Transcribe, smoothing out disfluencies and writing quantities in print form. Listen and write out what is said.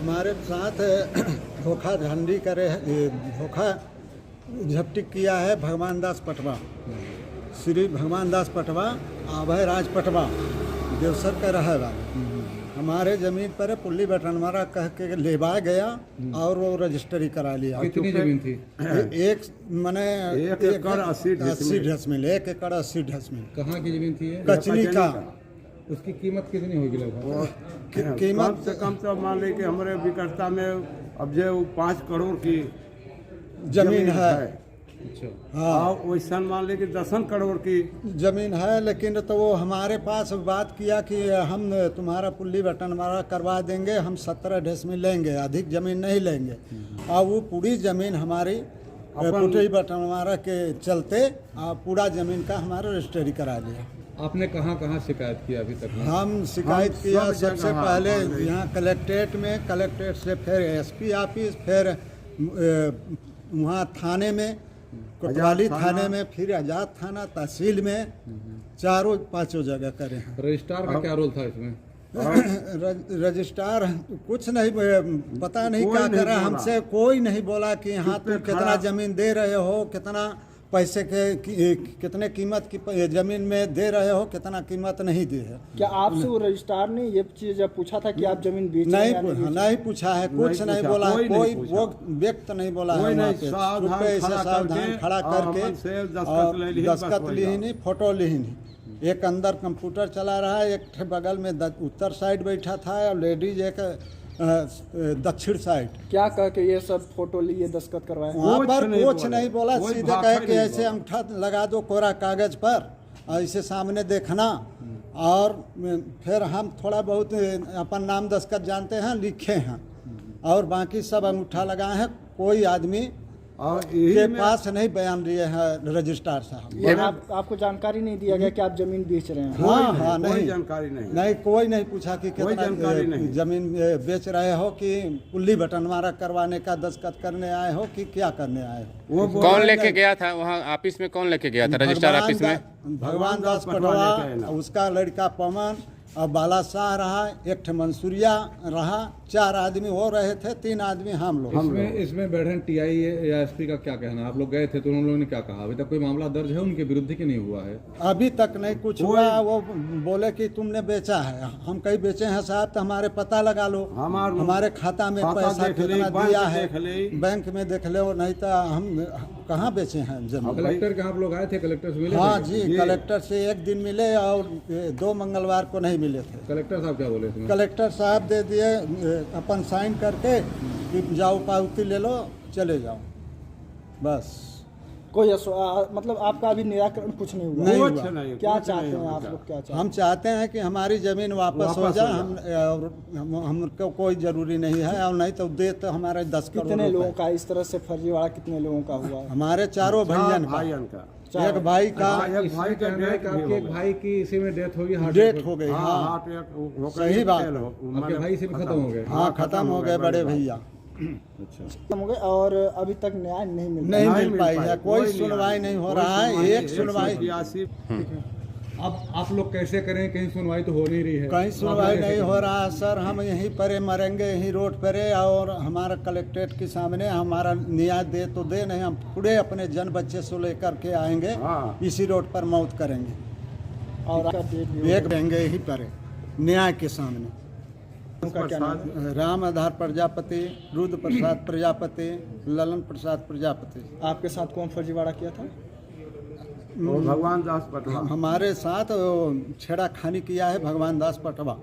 हमारे साथ धोखा धंधी करे धोखा झपटी किया है भगवान दास पटवा, श्री भगवान दास पटवा, अभय राज पटवा, देवसर का रहेगा। हमारे ज़मीन पर पुल्ली बटनवारा कह के लेवा गया और वो रजिस्ट्री करा लिया। कितनी जमीन थी? एक माने 1 एकड़ 80 डेसिमल, 1 एकड़ 80 डेसिमल। कहाँ की जमीन थी ये? कचनी का। उसकी कीमत कितनी होगी लगभग? कीमत से कम से मान ली कि हमारे विकटता में अब जो 5 करोड़ की जमीन है। अच्छा। हाँ, वैसा मान ली कि 10 करोड़ की जमीन है, लेकिन तो वो हमारे पास बात किया कि हम तुम्हारा पुल्ली बटनवारा करवा देंगे, हम 17 डेसिमल लेंगे, अधिक जमीन नहीं लेंगे। और वो पूरी जमीन हमारी पुल्ली बटनवारा के चलते पूरा जमीन का हमारा रजिस्ट्री करा लिया। आपने कहाँ कहाँ शिकायत की अभी तक? हम शिकायत किया सबसे पहले यहाँ कलेक्ट्रेट में, कलेक्ट्रेट से फिर एसपी ऑफिस, फिर वहाँ थाने में, कोतवाली थाने में, फिर आजाद थाना, तहसील में, 4-5 जगह करे हैं। रजिस्ट्रार का क्या रोल था इसमें? रजिस्ट्रार कुछ नहीं, पता नहीं क्या करा, हमसे कोई नहीं बोला कि हाँ तुम कितना जमीन दे रहे हो, कितना पैसे के कितने कीमत की जमीन में दे रहे हो, कितना कीमत नहीं दी है। क्या आपसे वो रजिस्ट्रार ने ये चीज जब पूछा था कि आप जमीन बेच रहे हैं? नहीं पूछा है, कुछ नहीं बोला, कोई वो व्यक्त नहीं बोला है। सावधान खड़ा करके और दस्तखत ली ही नहीं, फोटो ली ही नहीं। एक अंदर कंप्यूटर चला रहा है, एक बगल में उत्तर साइड बैठा था और लेडीज एक दक्षिण साइड। क्या कह के ये सब फोटो लिए दस्तखत करवाए? वहाँ पर कुछ नहीं बोला, सीधे कहे कि ऐसे अंगूठा लगा दो कोरा कागज पर, ऐसे सामने देखना, और फिर हम थोड़ा बहुत अपन नाम दस्तखत जानते हैं, लिखे हैं, और बाकी सब अंगूठा लगाए हैं। कोई आदमी के पास नहीं बयान दिए हैं रजिस्ट्रार साहब। आपको जानकारी नहीं दिया गया कि आप जमीन बेच रहे हैं? हाँ, नहीं जानकारी नहीं, कोई नहीं पूछा कि कितना जमीन बेच रहे हो, कि पुल्ली बटनवारा करवाने का दस्तखत करने आए हो, कि क्या करने आए हो। कौन लेके गया था वहाँ ऑफिस में? कौन लेके गया था रजिस्ट्रार ऑफिस में? भगवान दास पटवा, उसका लड़का पवन, और बालाशाह रहा, एक मंसूरिया रहा, 4 आदमी हो रहे थे, 3 आदमी हम लोग। इसमें बैठन टीआई या एसपी का क्या कहना? आप लोग गए थे तो उन लोगों ने क्या कहा? अभी तक कोई मामला दर्ज है उनके विरुद्ध की नहीं हुआ है? अभी तक नहीं कुछ हुआ। वो बोले कि तुमने बेचा है। हम कहीं बेचे हैं साहब तो हमारे पता लगा लो, हमारे खाता में पैसा कितना दिया है, बैंक में देख लो, नहीं तो हम कहाँ बेचे हैं जमीन। कलेक्टर के आप लोग आए थे? कलेक्टर से मिले? हाँ जी, कलेक्टर से एक दिन मिले और 2 मंगलवार को नहीं मिले थे। कलेक्टर साहब क्या बोले थे? कलेक्टर साहब दे दिए अपन साइन करके कि जाओ पावती ले लो, चले जाओ, बस। कोई मतलब आपका अभी निराकरण कुछ नहीं हुआ? नहीं हुआ। क्या चाहते हैं आप लोग? क्या चाहते हैं? हम चाहते हैं कि हमारी जमीन वापस हो जाए। हमको कोई जरूरी नहीं है, और नहीं तो दे तो हमारे 10 करोड़। कितने लोगों का इस तरह से फर्जीवाड़ा कितने लोगों का हुआ? हमारे 4 भाइयों का, एक भाई का, एक भाई की इसी में डेथ होगी, डेथ हो गई। हाँ, सही बात। आपके भाई से भी खत्म हो गए? हाँ, खत्म हो गए बड़े भैया। अच्छा, हो गए। और अभी तक न्याय नहीं मिल पाई है, कोई सुनवाई नहीं हो रहा है। एक सुनवाई। अब आप लोग कैसे करें? कहीं सुनवाई तो हो नहीं रही है। कहीं सुनवाई नहीं हो रहा है सर। हम यहीं पर मरेंगे, यहीं रोड पर, और हमारा कलेक्ट्रेट के सामने हमारा न्याय दे तो दे, नहीं हम पूरे अपने जन बच्चे से लेकर के आएंगे, इसी रोड पर मौत करेंगे और एक रहेंगे यहीं पर न्याय के सामने। राम आधार प्रजापति, रुद्र प्रसाद प्रजापति, ललन प्रसाद प्रजापति। आपके साथ कौन फर्जीवाड़ा किया था? भगवान दास पटवा। हमारे साथ छेड़ाखानी किया है भगवान दास पटवा।